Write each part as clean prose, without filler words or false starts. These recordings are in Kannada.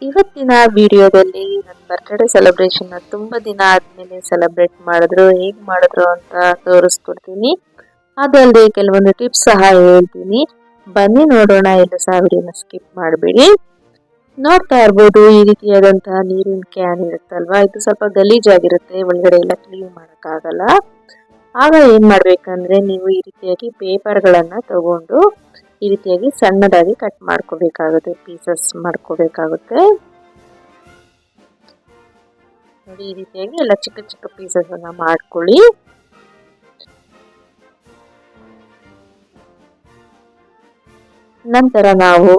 ಇವತ್ತಿನ ವಿಡಿಯೋದಲ್ಲಿ ನನ್ನ ಬರ್ತ್ಡೇ ಸೆಲೆಬ್ರೇಷನ್ ತುಂಬಾ ದಿನ ಆದ್ಮೇಲೆ ಸೆಲೆಬ್ರೇಟ್ ಮಾಡಿದ್ರು, ಹೇಗ್ ಮಾಡಿದ್ರು ಅಂತ ತೋರಿಸ್ಕೊಡ್ತೀನಿ. ಅದಲ್ಲದೆ ಕೆಲವೊಂದು ಟಿಪ್ಸ್ ಸಹ ಹೇಳ್ತೀನಿ. ಬನ್ನಿ ನೋಡೋಣ. ಎಲ್ಲ ಸಹ ವಿಡಿಯೋನ ಸ್ಕಿಪ್ ಮಾಡಬೇಡಿ. ನೋಡ್ತಾ ಇರ್ಬೋದು, ಈ ರೀತಿಯಾದಂತಹ ನೀರಿನ ಕ್ಯಾನ್ ಇರುತ್ತಲ್ವಾ, ಇದು ಸ್ವಲ್ಪ ಗಲೀಜಾಗಿರುತ್ತೆ, ಒಳಗಡೆ ಎಲ್ಲ ಕ್ಲೀನ್ ಮಾಡೋಕ್ಕಾಗಲ್ಲ. ಆಗ ಏನ್ ಮಾಡ್ಬೇಕಂದ್ರೆ, ನೀವು ಈ ರೀತಿಯಾಗಿ ಪೇಪರ್ಗಳನ್ನ ತಗೊಂಡು ಈ ರೀತಿಯಾಗಿ ಸಣ್ಣದಾಗಿ ಕಟ್ ಮಾಡ್ಕೋಬೇಕಾಗುತ್ತೆ, ಪೀಸಸ್ ಮಾಡ್ಕೋಬೇಕಾಗುತ್ತೆ. ನೋಡಿ, ಈ ರೀತಿಯಾಗಿ ಎಲ್ಲ ಚಿಕ್ಕ ಚಿಕ್ಕ ಪೀಸಸ್ ಅನ್ನ ಮಾಡ್ಕೊಳ್ಳಿ. ನಂತರ ನಾವು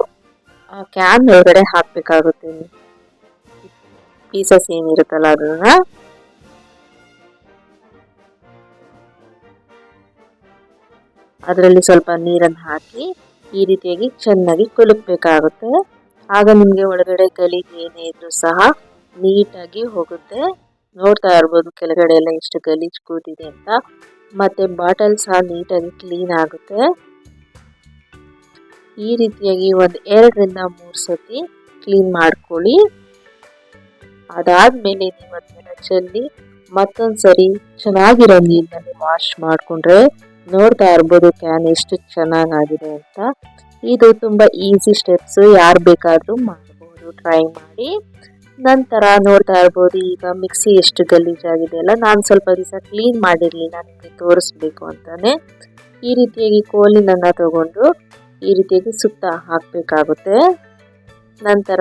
ಆ ಕ್ಯಾನ್ ಒಳಗಡೆ ಹಾಕ್ಬೇಕಾಗುತ್ತೆ ಪೀಸಸ್ ಏನಿರುತ್ತಲ್ಲ ಅದನ್ನ. ಅದರಲ್ಲಿ ಸ್ವಲ್ಪ ನೀರನ್ನು ಹಾಕಿ ಈ ರೀತಿಯಾಗಿ ಚೆನ್ನಾಗಿ ಕುಲುಕಬೇಕಾಗುತ್ತೆ. ಆಗ ನಿಮ್ಗೆ ಒಳಗಡೆ ಗಲೀಜು ಏನೇ ಇದ್ರೂ ಸಹ ನೀಟಾಗಿ ಹೋಗುತ್ತೆ. ನೋಡ್ತಾ ಇರ್ಬೋದು ಕೆಳಗಡೆ ಎಲ್ಲ ಎಷ್ಟು ಗಲೀಜು ಕೂತಿದೆ ಅಂತ. ಮತ್ತೆ ಬಾಟಲ್ ಸಹ ನೀಟಾಗಿ ಕ್ಲೀನ್ ಆಗುತ್ತೆ. ಈ ರೀತಿಯಾಗಿ ಒಂದು 2ರಿಂದ 3 ಸತಿ ಕ್ಲೀನ್ ಮಾಡ್ಕೊಳ್ಳಿ. ಅದಾದ್ಮೇಲೆ ನೀವು ಅದನ್ನ ಚೆಲ್ಲಿ ಮತ್ತೊಂದ್ಸರಿ ಚೆನ್ನಾಗಿರೋ ನೀರಿನಲ್ಲಿ ವಾಶ್ ಮಾಡ್ಕೊಂಡ್ರೆ ನೋಡ್ತಾ ಇರ್ಬೋದು ಕ್ಯಾನ್ ಎಷ್ಟು ಚೆನ್ನಾಗಾಗಿದೆ ಅಂತ. ಇದು ತುಂಬಾ ಈಸಿ ಸ್ಟೆಪ್ಸ್, ಯಾರು ಬೇಕಾದ್ರೂ ಮಾಡಬಹುದು, ಟ್ರೈ ಮಾಡಿ. ನಂತರ ನೋಡ್ತಾ ಇರ್ಬೋದು ಈಗ ಮಿಕ್ಸಿ ಎಷ್ಟು ಗಲೀಜಾಗಿದೆ ಅಲ್ಲ. ನಾನು ಸ್ವಲ್ಪ ದಿವಸ ಕ್ಲೀನ್ ಮಾಡಿರ್ಲಿಲ್ಲ, ನಿಮಗೆ ತೋರಿಸ್ಬೇಕು ಅಂತಾನೆ. ಈ ರೀತಿಯಾಗಿ ಕೋಲಿನನ್ನ ತಗೊಂಡು ಈ ರೀತಿಯಾಗಿ ಸುತ್ತ ಹಾಕ್ಬೇಕಾಗುತ್ತೆ. ನಂತರ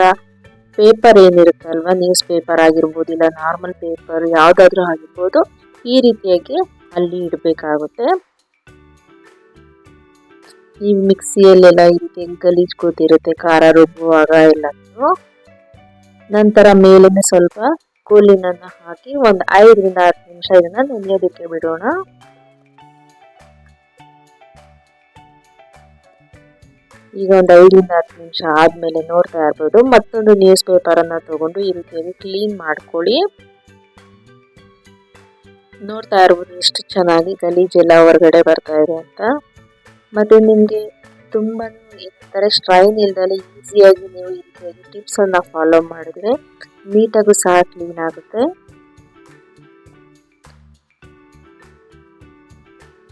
ಪೇಪರ್ ಏನಿರುತ್ತಲ್ವಾ, ನ್ಯೂಸ್ ಪೇಪರ್ ಆಗಿರ್ಬೋದು ಇಲ್ಲ ನಾರ್ಮಲ್ ಪೇಪರ್ ಯಾವ್ದಾದ್ರೂ ಆಗಿರ್ಬೋದು, ಈ ರೀತಿಯಾಗಿ ಅಲ್ಲಿ ಇಡಬೇಕಾಗುತ್ತೆ. ಈ ಮಿಕ್ಸಿಯಲ್ಲೆಲ್ಲ ಈ ರೀತಿಯಾಗಿ ಗಲೀಜ್ ಕೂತಿರುತ್ತೆ ಖಾರ ರುಬ್ಬುವಾಗ ಎಲ್ಲನೂ. ನಂತರ ಮೇಲಿನ ಸ್ವಲ್ಪ ಕೋಲಿನನ್ನ ಹಾಕಿ ಒಂದು 5ರಿಂದ 10 ನಿಮಿಷ ಇದನ್ನ ನೆನೆಯೋದಕ್ಕೆ ಬಿಡೋಣ. ಈಗ ಒಂದು 5ರಿಂದ 10 ನಿಮಿಷ ಆದ್ಮೇಲೆ ನೋಡ್ತಾ ಇರ್ಬೋದು, ಮತ್ತೊಂದು ನ್ಯೂಸ್ ಪೇಪರ್ ಅನ್ನ ತಗೊಂಡು ಈ ರೀತಿಯಾಗಿ ಕ್ಲೀನ್ ಮಾಡ್ಕೊಳ್ಳಿ. ನೋಡ್ತಾ ಇರ್ಬೋದು ಎಷ್ಟು ಚೆನ್ನಾಗಿ ಗಲೀಜೆಲ್ಲ ಹೊರಗಡೆ ಬರ್ತಾ ಇದೆ ಅಂತ. ಮತ್ತೆ ನಿಮ್ಗೆ ತುಂಬಾ ಸ್ಟ್ರೈನ್ ಇಲ್ದಲೆ ಈಸಿಯಾಗಿ ನೀವು ಈ ರೀತಿಯಾಗಿ ಟಿಪ್ಸ್ ಅನ್ನ ಫಾಲೋ ಮಾಡಿದ್ರೆ ನೀಟಾಗೂ ಸಹ ಕ್ಲೀನ್ ಆಗುತ್ತೆ.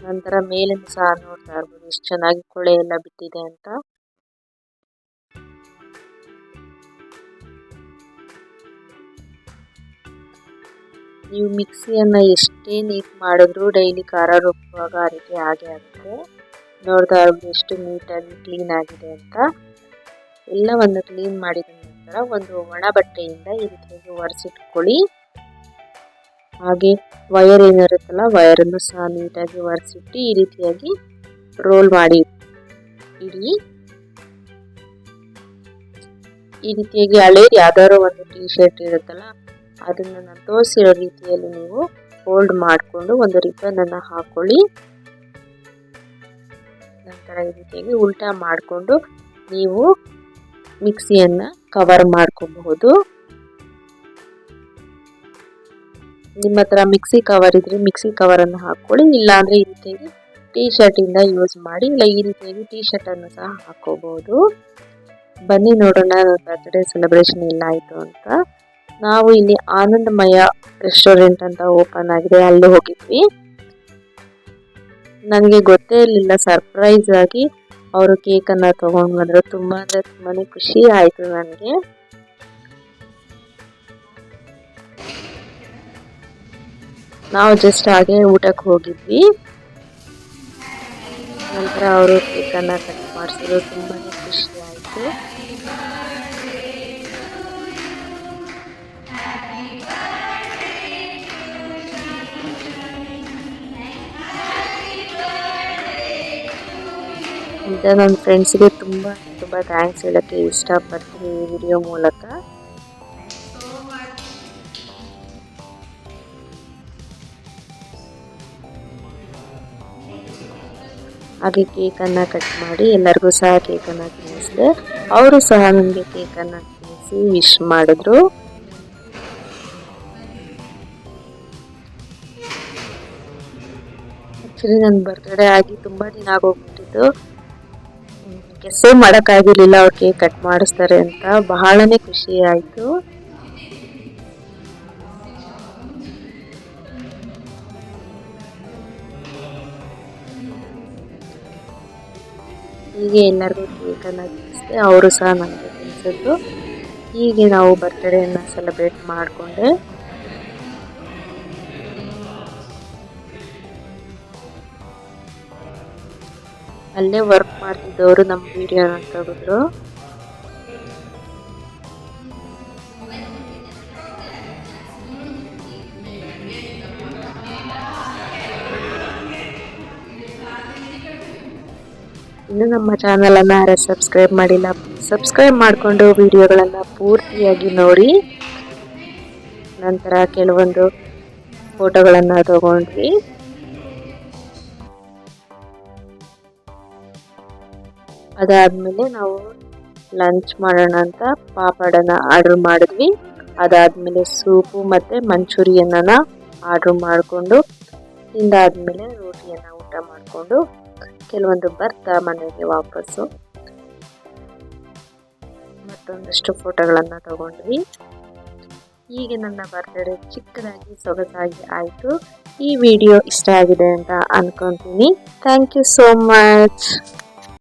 ನಂತರ ಮೇಲನ್ನು ಸಹ ನೋಡ್ತಾ ಇರ್ಬೋದು ಎಷ್ಟು ಚೆನ್ನಾಗಿ ಕೊಳೆ ಎಲ್ಲ ಬಿಟ್ಟಿದೆ ಅಂತ. ನೀವು ಮಿಕ್ಸಿಯನ್ನ ಎಷ್ಟೇ ನೀಟ್ ಮಾಡಿದ್ರು ಡೈಲಿ ಖಾರ ರುಬ್ಬುವಾಗ ಆ ರೀತಿ ಹಾಗೆ ಆಗುತ್ತೆ. ನೋಡ್ತಾ ಇರ್ಬೋದು ಎಷ್ಟು ನೀಟಾಗಿ ಕ್ಲೀನ್ ಆಗಿದೆ ಅಂತ. ಎಲ್ಲವನ್ನು ಕ್ಲೀನ್ ಮಾಡಿದ ನಂತರ ಒಂದು ಒಣ ಬಟ್ಟೆಯಿಂದ ಈ ರೀತಿಯಾಗಿ ಒರೆಸಿಟ್ಕೊಳ್ಳಿ. ಹಾಗೆ ವಯರ್ ಏನಿರುತ್ತಲ್ಲ, ವಯರನ್ನು ಸಹ ನೀಟಾಗಿ ಒರೆಸಿಟ್ಟು ಈ ರೀತಿಯಾಗಿ ರೋಲ್ ಮಾಡಿ ಇಡಿ. ಈ ರೀತಿಯಾಗಿ ಹಳೇದು ಯಾವ್ದಾದ್ರು ಒಂದು ಟೀ ಶರ್ಟ್ ಇರುತ್ತಲ್ಲ, ಅದನ್ನ ನಾನು ತೋರಿಸಿರೋ ರೀತಿಯಲ್ಲಿ ನೀವು ಫೋಲ್ಡ್ ಮಾಡಿಕೊಂಡು ಒಂದು ರಿಬ್ಬನ್ ಅನ್ನ ಹಾಕೊಳ್ಳಿ. ನಂತರ ಈ ರೀತಿಯಾಗಿ ಉಲ್ಟಾ ಮಾಡಿಕೊಂಡು ನೀವು ಮಿಕ್ಸಿಯನ್ನ ಕವರ್ ಮಾಡ್ಕೋಬಹುದು. ನಿಮ್ಮ ಹತ್ರ ಮಿಕ್ಸಿ ಕವರ್ ಇದ್ರೆ ಮಿಕ್ಸಿ ಕವರ್ ಅನ್ನು ಹಾಕೊಳ್ಳಿ, ಇಲ್ಲ ಅಂದ್ರೆ ಈ ರೀತಿಯಾಗಿ ಟೀ ಶರ್ಟ್ ಇಂದ ಯೂಸ್ ಮಾಡಿ, ಇಲ್ಲ ಈ ರೀತಿಯಾಗಿ ಟೀ ಶರ್ಟ್ ಅನ್ನು ಸಹ ಹಾಕೋಬಹುದು. ಬನ್ನಿ ನೋಡೋಣ ಬರ್ತ್ಡೇ ಸೆಲೆಬ್ರೇಷನ್ ಎಲ್ಲ ಆಯ್ತು ಅಂತ. ನಾವು ಇಲ್ಲಿ ಆನಂದಮಯ ರೆಸ್ಟೋರೆಂಟ್ ಅಂತ ಓಪನ್ ಆಗಿದೆ, ಅಲ್ಲಿ ಹೋಗಿದ್ವಿ. ನನಗೆ ಗೊತ್ತೇ ಇರಲಿಲ್ಲ, ಸರ್ಪ್ರೈಸ್ ಆಗಿ ಅವರು ಕೇಕ್ ಅನ್ನ ತಗೊಂಡ್ ಬಂದ್ರು. ತುಂಬಾ ಅಂದ್ರೆ ತುಂಬಾನೇ ಖುಷಿ ಆಯ್ತು ನನಗೆ. ನಾವು ಜಸ್ಟ್ ಹಾಗೆ ಊಟಕ್ಕೆ ಹೋಗಿದ್ವಿ. ನಂತರ ಅವರು ಕೇಕ್ ಅನ್ನ ಕಟ್ ಮಾಡಿಸಿದ್ರು, ತುಂಬಾನೇ ಖುಷಿ ಆಯ್ತು. ಈಗ ನನ್ನ ಫ್ರೆಂಡ್ಸ್ಗೆ ತುಂಬಾ ಥ್ಯಾಂಕ್ಸ್ ಹೇಳಕ್ಕೆ ಇಷ್ಟಪಡ್ತೀನಿ ಈ ವಿಡಿಯೋ ಮೂಲಕ. ಹಾಗೆ ಕೇಕ್ ಅನ್ನ ಕಟ್ ಮಾಡಿ ಎಲ್ಲರಿಗೂ ಸಹ ಕೇಕ್ ಅನ್ನ ತಿನ್ನಿಸಿದೆ. ಅವರು ಸಹ ನನಗೆ ಕೇಕ್ ಅನ್ನ ತಿನ್ನಿಸಿ ವಿಶ್ ಮಾಡಿದ್ರು. ಆಕ್ಚುಲಿ ನನ್ನ ಬರ್ತ್ಡೇ ಆಗಿ ತುಂಬಾ ದಿನ ಆಗೋಗ್ಬಿಟ್ಟಿತ್ತು. ಗೆಸ್ಸೇ ಮಾಡೋಕ್ಕಾಗಿರ್ಲಿಲ್ಲ ಅವ್ರು ಕೇಕ್ ಕಟ್ ಮಾಡಿಸ್ತಾರೆ ಅಂತ. ಬಹಳನೇ ಖುಷಿ ಆಯಿತು. ಹೀಗೆ ಎಲ್ಲರಿಗೂ ಕೇಕನ್ನು ತಿನ್ನಿಸಿದೆ, ಅವರು ಸಹ ನನಗೆ ತಿನ್ನಿಸಿದ್ರು. ಹೀಗೆ ನಾವು ಬರ್ತ್ಡೇಯನ್ನು ಸೆಲೆಬ್ರೇಟ್ ಮಾಡಿಕೊಂಡೆ. ಅಲ್ಲೇ ವರ್ಕ್ ಮಾಡ್ತಿದ್ದವರು ನಮ್ಮ ವಿಡಿಯೋನ ತೆಗೆದ್ರು. ಇನ್ನು ನಮ್ಮ ಚಾನಲನ್ನು ಯಾರು ಸಬ್ಸ್ಕ್ರೈಬ್ ಮಾಡಿಲ್ಲ, ಸಬ್ಸ್ಕ್ರೈಬ್ ಮಾಡಿಕೊಂಡು ವಿಡಿಯೋಗಳನ್ನು ಪೂರ್ತಿಯಾಗಿ ನೋಡಿ. ನಂತರ ಕೆಲವೊಂದು ಫೋಟೋಗಳನ್ನು ತಗೊಂಡ್ವಿ. ಅದಾದಮೇಲೆ ನಾವು ಲಂಚ್ ಮಾಡೋಣ ಅಂತ ಪಾಪಡನ್ನು ಆರ್ಡರ್ ಮಾಡಿದ್ವಿ. ಅದಾದಮೇಲೆ ಸೂಪು ಮತ್ತು ಮಂಚೂರಿಯನ್ನ ಆರ್ಡರ್ ಮಾಡಿಕೊಂಡು ತಿಂದಾದ್ಮೇಲೆ ರೋಟಿಯನ್ನು ಊಟ ಮಾಡಿಕೊಂಡು ಕೆಲವೊಂದು ಬರ್ತಾ ಮನೆಗೆ ವಾಪಸ್ಸು ಮತ್ತೊಂದಷ್ಟು ಫೋಟೋಗಳನ್ನು ತಗೊಂಡ್ವಿ. ಹೀಗೆ ನನ್ನ ಬರ್ತ್ಡೇ ಚಿಕ್ಕದಾಗಿ ಸೊಗಸಾಗಿ ಆಯಿತು. ಈ ವಿಡಿಯೋ ಇಷ್ಟ ಆಗಿದೆ ಅಂತ ಅನ್ಕೊಂತೀನಿ. Thank you so much.